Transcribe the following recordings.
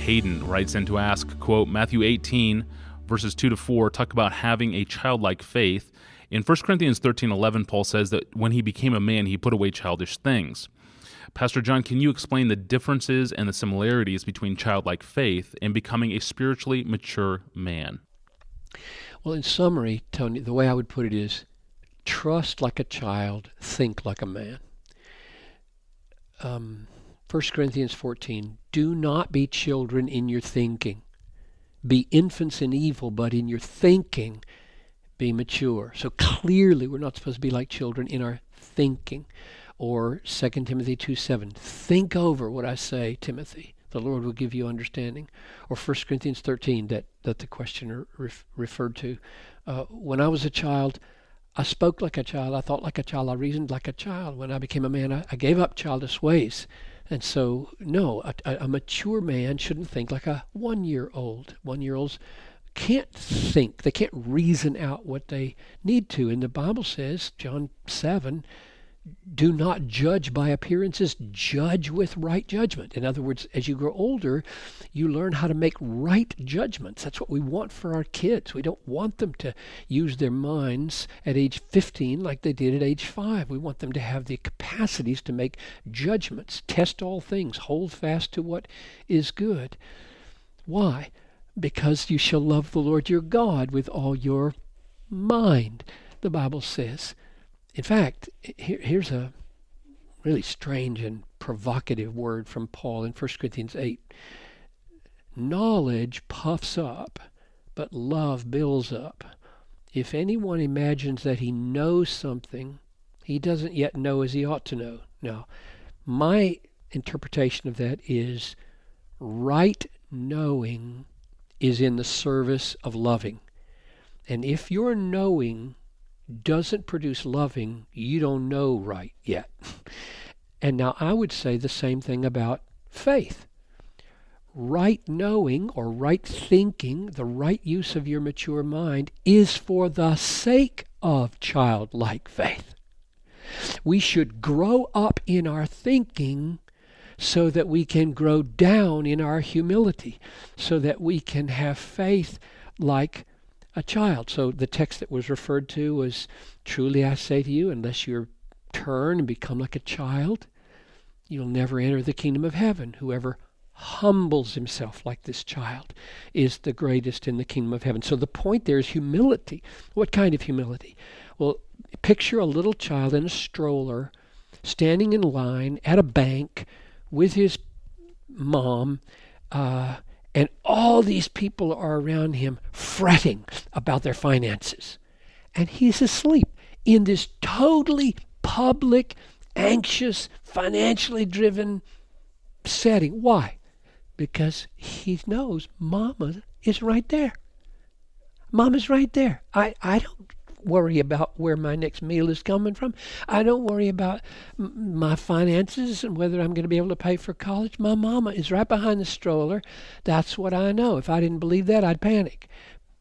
Hayden writes in to ask, quote, Matthew 18, verses 2-4, talk about having a childlike faith. In 1 Corinthians 13:11, Paul says that when he became a man, he put away childish things. Pastor John, can you explain the differences and the similarities between childlike faith and becoming a spiritually mature man? Well, in summary, Tony, the way I would put it is, trust like a child, think like a man. 1 Corinthians 14, do not be children in your thinking. Be infants in evil, but in your thinking, be mature. So clearly, we're not supposed to be like children in our thinking. Or 2 Timothy 2:7, think over what I say, Timothy. The Lord will give you understanding. Or 1 Corinthians 13 that the questioner referred to. When I was a child, I spoke like a child, I thought like a child, I reasoned like a child. When I became a man, I gave up childish ways. And so, no, a mature man shouldn't think like a 1-year-old. 1-year-olds can't think. They can't reason out what they need to. And the Bible says, John 7, do not judge by appearances, judge with right judgment. In other words, as you grow older, you learn how to make right judgments. That's what we want for our kids. We don't want them to use their minds at age 15 like they did at age 5. We want them to have the capacities to make judgments, test all things, hold fast to what is good. Why? Because you shall love the Lord your God with all your mind, the Bible says. In fact, here's a really strange and provocative word from Paul in 1 Corinthians 8. Knowledge puffs up, but love builds up. If anyone imagines that he knows something, he doesn't yet know as he ought to know. Now, my interpretation of that is right knowing is in the service of loving. And if your knowing doesn't produce loving, you don't know right yet. And now I would say the same thing about faith. Right knowing or right thinking, the right use of your mature mind is for the sake of childlike faith. We should grow up in our thinking so that we can grow down in our humility, so that we can have faith like a child. So the text that was referred to was, truly I say to you, unless you turn and become like a child, you'll never enter the kingdom of heaven. Whoever humbles himself like this child is the greatest in the kingdom of heaven. So the point there is humility. What kind of humility? Well, picture a little child in a stroller standing in line at a bank with his mom, and all these people are around him fretting about their finances. And he's asleep in this totally public, anxious, financially driven setting. Why? Because he knows Mama is right there. Mama's right there. I don't worry about where my next meal is coming from. I don't worry about my finances and whether I'm going to be able to pay for college. My mama is right behind the stroller. That's what I know. If I didn't believe that, I'd panic.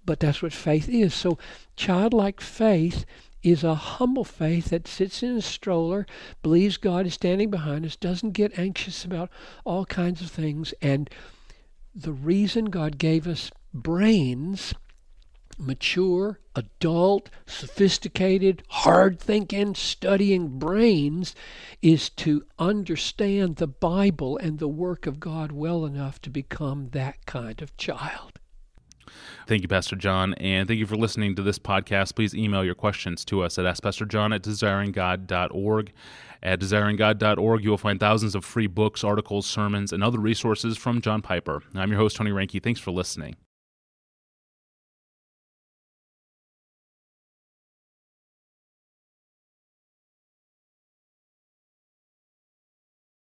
But that's what faith is. So childlike faith is a humble faith that sits in a stroller, believes God is standing behind us, doesn't get anxious about all kinds of things. And the reason God gave us brains, mature, adult, sophisticated, hard-thinking, studying brains, is to understand the Bible and the work of God well enough to become that kind of child. Thank you, Pastor John, and thank you for listening to this podcast. Please email your questions to us at askpastorjohn@desiringgod.org. At desiringgod.org, you will find thousands of free books, articles, sermons, and other resources from John Piper. I'm your host, Tony Reinke. Thanks for listening.